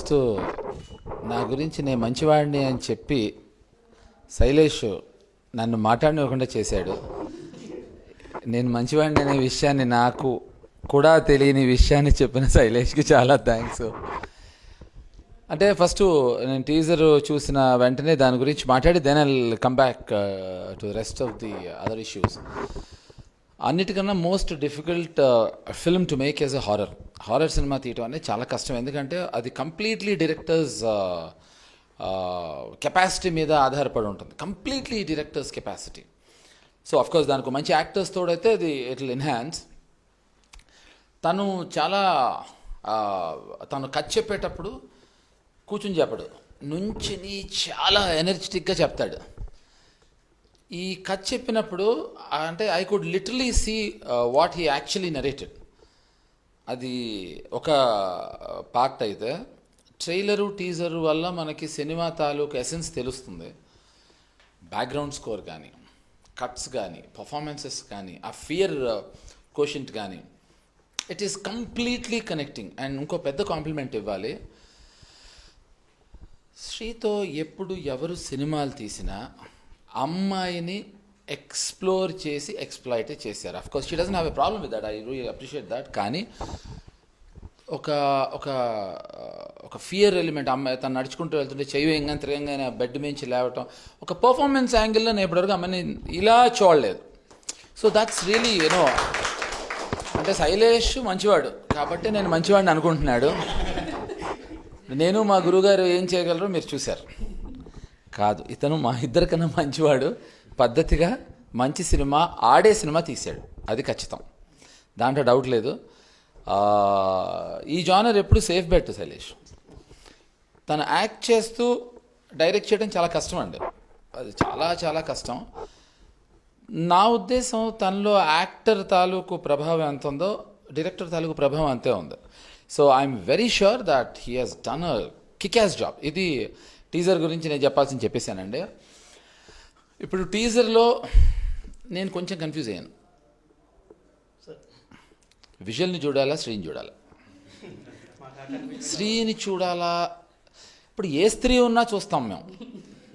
First నా గురించి నేను మంచివాడిని అని చెప్పి శైలేష్ నన్ను మాట్లాడనివ్వకుండా చేశాడు. నేను మంచివాడిని అనే విషయాన్ని నాకు కూడా తెలియని విషయాన్ని చెప్పిన శైలేష్కి చాలా థ్యాంక్స్. అంటే ఫస్ట్ నేను టీజర్ చూసిన వెంటనే దాని గురించి మాట్లాడి then I come back to rest of the other issues. అన్నిటికన్నా most difficult film to make as a horror cinema తీయటం అనేది చాలా కష్టం. ఎందుకంటే అది కంప్లీట్లీ డైరెక్టర్స్ కెపాసిటీ మీద ఆధారపడి ఉంటుంది, completely directors capacity. So of course దానికి మంచి యాక్టర్స్ తోడైతే అది ఇట్ విల్ ఎన్హాన్స్. తను చాలా తను కథ చెప్పేటప్పుడు కూర్చుని చెప్పడు, నుంచిని చాలా ఎనర్జెటిక్గా చెప్తాడు. ఈ కథ చెప్పినప్పుడు అంటే I could literally see what he actually narrated. అది ఒక పార్ట్ అయితే ట్రైలరు టీజరు వల్ల మనకి సినిమా తాలూకు ఎసెన్స్ తెలుస్తుంది. బ్యాక్గ్రౌండ్ స్కోర్ కానీ, కట్స్ కానీ, పర్ఫార్మెన్సెస్ కానీ, ఆ ఫియర్ కోషెంట్ కానీ, it is completely connecting. And ఇంకో పెద్ద కాంప్లిమెంట్ ఇవ్వాలి, శ్రీతో ఎప్పుడు ఎవరు సినిమాలు తీసినా అమ్మాయిని ఎక్స్ప్లోర్ చేసి ఎక్స్ప్లాయిట్ చేశారు. Of course she doesn't have a problem with that, I really appreciate that. కానీ ఒక ఒక ఒక ఫియర్ ఎలిమెంట్, అమ్మాయి తను నడుచుకుంటూ వెళ్తుంటే చెయ్యి వేయంగానే తిరగంగానే బెడ్ మించి లేవటం, ఒక పర్ఫార్మెన్స్ యాంగిల్లో నేను ఇప్పటివరకు అమ్మాయిని ఇలా చూడలేదు. సో దట్స్ రియలీ యూనో, అంటే శైలేష్ మంచివాడు కాబట్టి నేను మంచివాడిని అనుకుంటున్నాడు. నేను మా గురువుగారు ఏం చేయగలరో మీరు చూశారు. కాదు, ఇతను మా ఇద్దరికన్నా మంచివాడు, పద్ధతిగా మంచి సినిమా, ఆడే సినిమా తీశాడు, అది ఖచ్చితం, దాంట్లో డౌట్ లేదు. ఈ జానర్ ఎప్పుడు సేఫ్ బెట్ శైలేష్. తను యాక్ట్ చేస్తూ డైరెక్ట్ చేయడం చాలా కష్టం అండి, అది చాలా చాలా కష్టం. నా ఉద్దేశం తనలో యాక్టర్ తాలూకు ప్రభావం ఎంత ఉందో డైరెక్టర్ తాలూకు ప్రభావం అంతే ఉంది. So I'm very sure that he has done a kick-as job. ఇది టీజర్ గురించి నేను చెప్పాల్సింది చెప్పేశానండి. ఇప్పుడు టీజర్లో నేను కొంచెం కన్ఫ్యూజ్ అయ్యాను. విజువల్ని చూడాలా, శ్రీని చూడాలా? శ్రీని చూడాలా? ఇప్పుడు ఏ స్త్రీ ఉన్నా చూస్తాం మేము,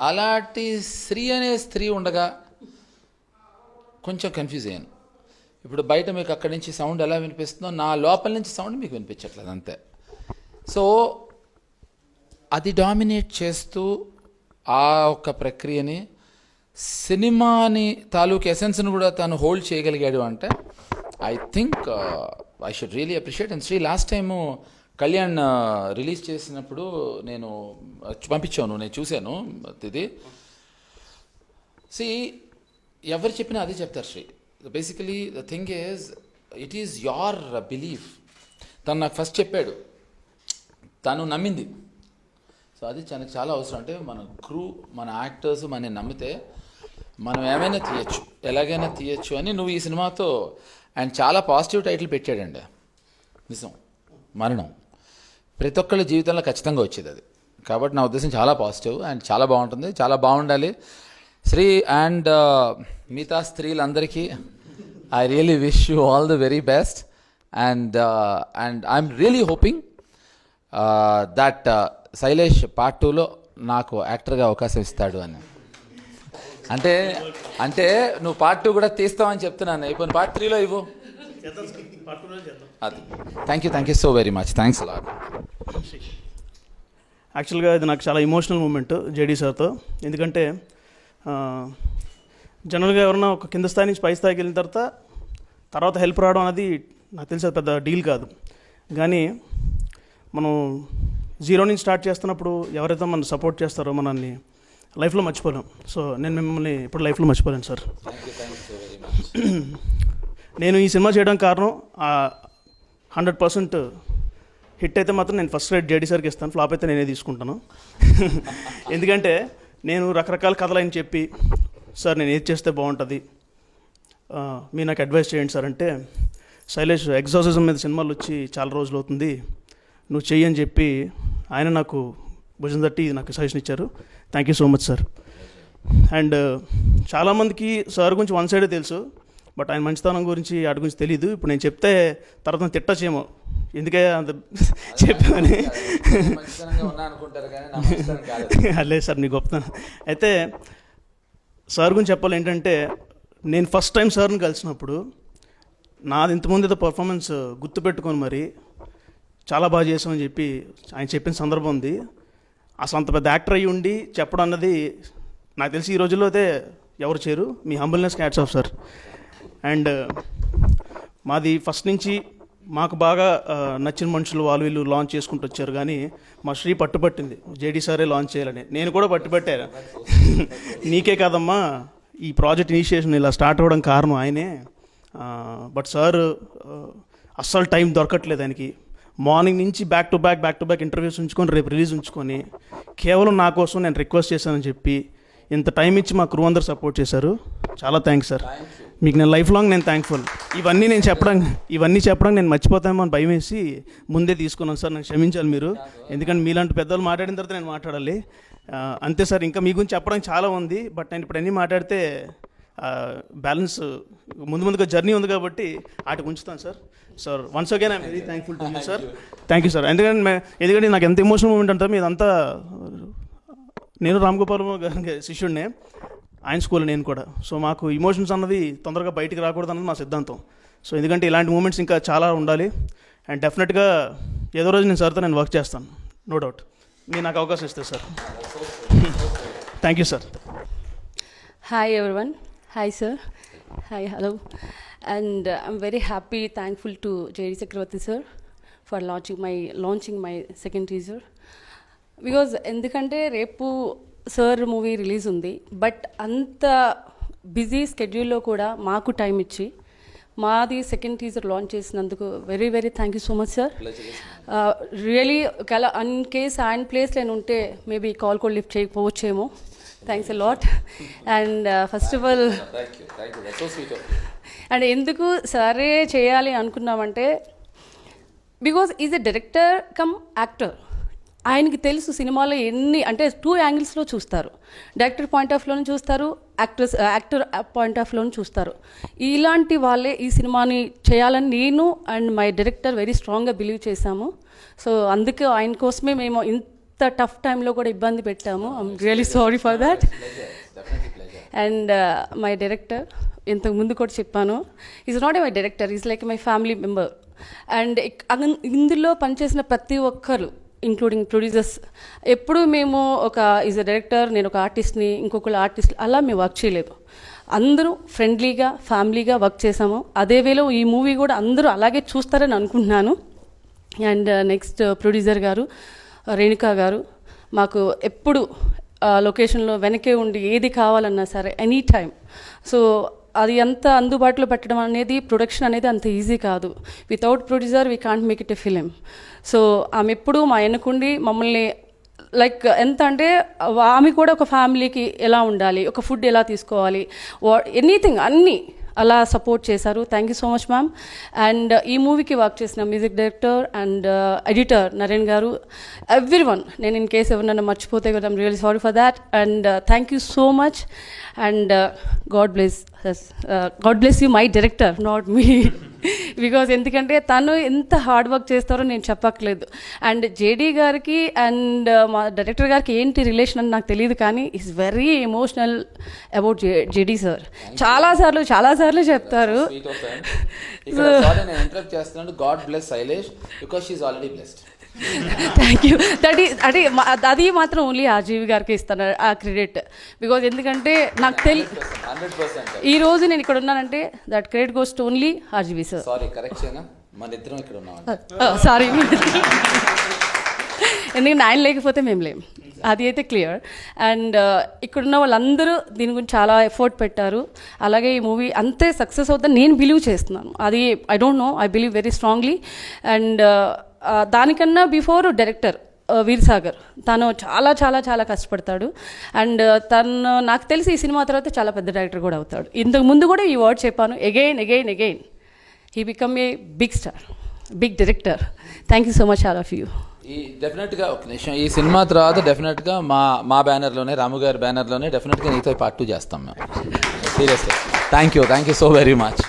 అలాంటి శ్రీ అనే స్త్రీ ఉండగా కొంచెం కన్ఫ్యూజ్ అయ్యాను. ఇప్పుడు బయట మీకు అక్కడి నుంచి సౌండ్ ఎలా వినిపిస్తుందో నా లోపల నుంచి సౌండ్ మీకు వినిపించట్లేదు అంతే. సో అది డామినేట్ చేస్తూ ఆ ఒక్క ప్రక్రియని, సినిమాని తాలూకు ఎసెన్స్ని కూడా తను హోల్డ్ చేయగలిగాడు అంటే I think I should really appreciate. And Shri last time Kalyan release చేసినప్పుడు నేను పంపించాను, నేను చూశాను. ఇది ఎవరు చెప్పినా అదే చెప్తారు Shri. Basically the thing is it is your belief. తను నాకు ఫస్ట్ చెప్పాడు, తను నమ్మింది. సో అది తనకు చాలా అవసరం. అంటే మన క్రూ, మన యాక్టర్స్ మన నమ్మితే మనం ఏమైనా తీయచ్చు, ఎలాగైనా తీయచ్చు అని నువ్వు ఈ సినిమాతో. అండ్ చాలా పాజిటివ్ టైటిల్ పెట్టాడండి, నిజం, మరణం. ప్రతి ఒక్కళ్ళ జీవితంలో ఖచ్చితంగా వచ్చేది అది. కాబట్టి నా ఉద్దేశం చాలా పాజిటివ్ అండ్ చాలా బాగుంటుంది, చాలా బాగుండాలి శ్రీ. అండ్ మిగతా స్త్రీలందరికీ I really wish you all the very best. And I'm really hoping that Sailesh part 2లో నాకు యాక్టర్గా అవకాశం ఇస్తాడు అని. అంటే నువ్వు పార్ట్ 2 కూడా తీస్తావని చెప్తున్నాను. ఇప్పుడు పార్ట్ 3లో ఇవ్వు. అది thank you so very much, thanks a lot. యాక్చువల్గా ఇది నాకు చాలా ఎమోషనల్ మూమెంట్ జేడీ సార్తో. ఎందుకంటే జనరల్గా ఎవరన్నా ఒక కింద స్థాయి నుంచి పై స్థాయికి వెళ్ళిన తర్వాత హెల్ప్ రావడం అనేది నాకు తెలిసి అది పెద్ద డీల్ కాదు. కానీ మనం జీరో నుంచి స్టార్ట్ చేస్తున్నప్పుడు ఎవరైతే మనం సపోర్ట్ చేస్తారో మనల్ని లైఫ్లో మర్చిపోలేం. సో నేను మిమ్మల్ని ఇప్పుడు లైఫ్లో మర్చిపోలేను సార్. నేను ఈ సినిమా చేయడం కారణం 100% హిట్ అయితే మాత్రం నేను ఫస్ట్ రేట్ జేడీ సార్కి ఇస్తాను, ఫ్లాప్ అయితే నేనే తీసుకుంటాను. ఎందుకంటే నేను రకరకాల కథలు ఆయన చెప్పి, సార్ నేను ఏది చేస్తే బాగుంటుంది, మీరు నాకు అడ్వైస్ చేయండి సార్ అంటే, శైలేష్ ఎగ్జాసిజం మీద సినిమాలు వచ్చి చాలా రోజులు అవుతుంది, నువ్వు చెయ్యి అని చెప్పి ఆయన నాకు భుజం తట్టి నాకు సజెషన్ ఇచ్చారు. Thank you so much sir. And చాలామందికి సార్ గురించి వన్ సైడే తెలుసు, బట్ ఆయన మంచితనం గురించి వాటి గురించి తెలియదు. ఇప్పుడు నేను చెప్తే తర్వాత తిట్టచ్చేమో, ఎందుకే అంత చెప్పామని. మంచితనంగా ఉన్నా అనుకుంటారు కానీ నా మంచితనం కాదు. లేదు సార్, నీ గొప్పతనం. అయితే సార్ గురించి చెప్పాలి ఏంటంటే, నేను ఫస్ట్ టైం సార్ని కలిసినప్పుడు నాది ఇంతకుముందు ఏదో పర్ఫార్మెన్స్ గుర్తుపెట్టుకొని మరి చాలా బాగా చేసామని చెప్పి ఆయన చెప్పిన సందర్భం ఉంది. అసలు అంత పెద్ద యాక్టర్ అయ్యి ఉండి చెప్పడం అన్నది నాకు తెలిసి ఈ రోజుల్లో అయితే ఎవరు చేయరు. మీ humbleness hats off sir. And మాది ఫస్ట్ నుంచి మాకు బాగా నచ్చిన మనుషులు వాళ్ళు వీళ్ళు లాంచ్ చేసుకుంటూ వచ్చారు, కానీ మా శ్రీ పట్టుపట్టింది జేడీ సారే లాంచ్ చేయాలని. నేను కూడా పట్టుపట్టాను. నీకే కాదమ్మా ఈ ప్రాజెక్ట్ ఇనిషియేషన్ ఇలా స్టార్ట్ అవ్వడం కారణం ఆయనే. బట్ సార్ అస్సలు టైం దొరకట్లేదు ఆయనకి. మార్నింగ్ నుంచి బ్యాక్ టు బ్యాక్ ఇంటర్వ్యూస్ ఉంచుకొని రేపు రిలీజ్ ఉంచుకొని కేవలం నా కోసం నేను రిక్వెస్ట్ చేశానని చెప్పి ఇంత టైం ఇచ్చి మా క్రూ అందరు సపోర్ట్ చేశారు. చాలా థ్యాంక్స్ సార్. మీకు నేను లైఫ్ లాంగ్ నేను థ్యాంక్ఫుల్. ఇవన్నీ చెప్పడం నేను మర్చిపోతామో అని భయం వేసి ముందే తీసుకున్నాను సార్. నాకు క్షమించాలి మీరు, ఎందుకంటే మీలాంటి పెద్దలు మాట్లాడిన తర్వాత నేను మాట్లాడాలి. అంతే సార్. ఇంకా మీ గురించి చెప్పడానికి చాలా ఉంది, బట్ నేను ఇప్పుడు అన్నీ మాట్లాడితే బ్యాలెన్స్ ముందుగా జర్నీ ఉంది కాబట్టి వాటికి ఉంచుతాను sir. Sir once again I'm very thankful to you sir. Thank you sir. ఎందుకంటే నాకు ఎంత ఎమోషనల్ మూమెంట్ అంటే మీదంతా, నేను రామ్ గోపాల్ గారి శిష్యుడినే, ఆయన స్కూల్ నేను కూడా. సో మాకు ఇమోషన్స్ అన్నది తొందరగా బయటికి రాకూడదు అన్నది మా సిద్ధాంతం. సో ఎందుకంటే ఇలాంటి మూమెంట్స్ ఇంకా చాలా ఉండాలి. అండ్ డెఫినెట్గా ఏదో రోజు నేను సార్తో నేను వర్క్ చేస్తాను, నో డౌట్. మీరు నాకు అవకాశం ఇస్తే sir. Thank you sir. Hi everyone. Hi sir. Hi, hello. And I'm very happy, thankful to J.D. Chakravarti sir for launching my second teaser. Because ఎందుకంటే రేపు సార్ మూవీ రిలీజ్ ఉంది, but అంత busy స్కెడ్యూల్లో కూడా మాకు టైం ఇచ్చి మాది second teaser launch చేసినందుకు very very thank you so much sir. Really in case ఆయన ప్లేస్ నేను ఉంటే మేబీ కాల్ కూడా లిఫ్ట్ చేయకపోవచ్చేమో. Thanks a lot. And first of all and ఎందుకు సరే చేయాలి అనుకున్నామంటే, because is a director cum actor. ఆయనకి తెలుసు సినిమాలో ఎన్ని అంటే 2 యాంగిల్స్లో చూస్తారు. డైరెక్టర్ పాయింట్ ఆఫ్ వ్యూలోనే చూస్తారు, యాక్టర్ పాయింట్ ఆఫ్ వ్యూలోనే చూస్తారు. ఇలాంటి వాళ్ళే ఈ సినిమాని చేయాలని నేను అండ్ మై డైరెక్టర్ వెరీ స్ట్రాంగ్గా బిలీవ్ చేశాము. సో అందుకే ఆయన కోసమే మేము ఇంత టఫ్ టైంలో కూడా ఇబ్బంది పెట్టాము. I'm really sorry for that. And my director ఇంతకు ముందు కూడా చెప్పాను, is not my director, is like my family member. And ఇందులో పనిచేసిన ప్రతి ఒక్కరు ఇంక్లూడింగ్ ప్రొడ్యూసర్స్, ఎప్పుడు మేము ఒక ఈజ్ అ డైరెక్టర్, నేను ఒక ఆర్టిస్ట్ని, ఇంకొకరు ఆర్టిస్ట్, అలా మేము వర్క్ చేయలేదు. అందరూ ఫ్రెండ్లీగా ఫ్యామిలీగా వర్క్ చేసాము. అదే వేలో ఈ మూవీ కూడా అందరూ అలాగే చూస్తారని అనుకుంటున్నాను. అండ్ నెక్స్ట్ ప్రొడ్యూసర్ గారు రేణుకా గారు మాకు ఎప్పుడు లొకేషన్లో వెనకే ఉండి ఏది కావాలన్నా సరే ఎనీ టైం. సో అది అంత అందుబాటులో పెట్టడం అనేది, ప్రొడక్షన్ అనేది అంత ఈజీ కాదు. Without producer we can't make it a film. So ఆమె ఎప్పుడు మా వెనుకుండి మమ్మల్ని లైక్ ఎంత అంటే ఆమె కూడా ఒక ఫ్యామిలీకి ఎలా ఉండాలి, ఒక ఫుడ్ ఎలా తీసుకోవాలి, ఎనీథింగ్ అన్నీ అలా సపోర్ట్ చేశారు. Thank you so much ma'am. And ఈ మూవీకి వర్క్ చేసిన music director and editor Naren garu, everyone, నేను ఇన్ కేస్ ఎవరినైనా మర్చిపోతే కదా I'm really sorry for that. And thank you so much. And God bless you my director, not me. Because ఎందుకంటే తను ఎంత హార్డ్ వర్క్ చేస్తారో నేను చెప్పక్కర్లేదు. అండ్ జేడీ గారికి అండ్ మా డైరెక్టర్ గారికి ఏంటి రిలేషన్ అని నాకు తెలియదు, కానీ is very emotional about JD sir. చాలాసార్లు చెప్తారు. Thank you. అది మాత్రం ఓన్లీ ఆర్జీవి గారికి ఇస్తాను ఆ క్రెడిట్. బికాజ్ ఎందుకంటే నాకు ఈ రోజు నేను ఇక్కడ ఉన్నానంటే that credit goes to only RGV sir. Sorry, ఎందుకంటే ఆయన లేకపోతే మేము లేం, అది అయితే క్లియర్. అండ్ ఇక్కడున్న వాళ్ళందరూ దీని గురించి చాలా ఎఫర్ట్ పెట్టారు. అలాగే ఈ మూవీ అంతే సక్సెస్ అవుతుందని నేను బిలీవ్ చేస్తున్నాను. అది I don't know, I believe very strongly. And దానికన్నా బిఫోర్ డైరెక్టర్ వీరసాగర్, తను చాలా చాలా చాలా కష్టపడతాడు. అండ్ తను నాకు తెలిసి ఈ సినిమా తర్వాత చాలా పెద్ద డైరెక్టర్ కూడా అవుతాడు. ఇంతకు ముందు కూడా ఈ వర్డ్ చెప్పాను, again he become a big star, big director. Thank you so much all of you. డెఫినెట్గా ఒక నిమిషం, ఈ సినిమా తర్వాత డెఫినెట్గా మా బ్యానర్లోనే, రాము గారి బ్యానర్లోనే డెఫినెట్గా నీతో పార్ట్ 2 చేస్తాం మేము. సీరియస్గా thank you so very much.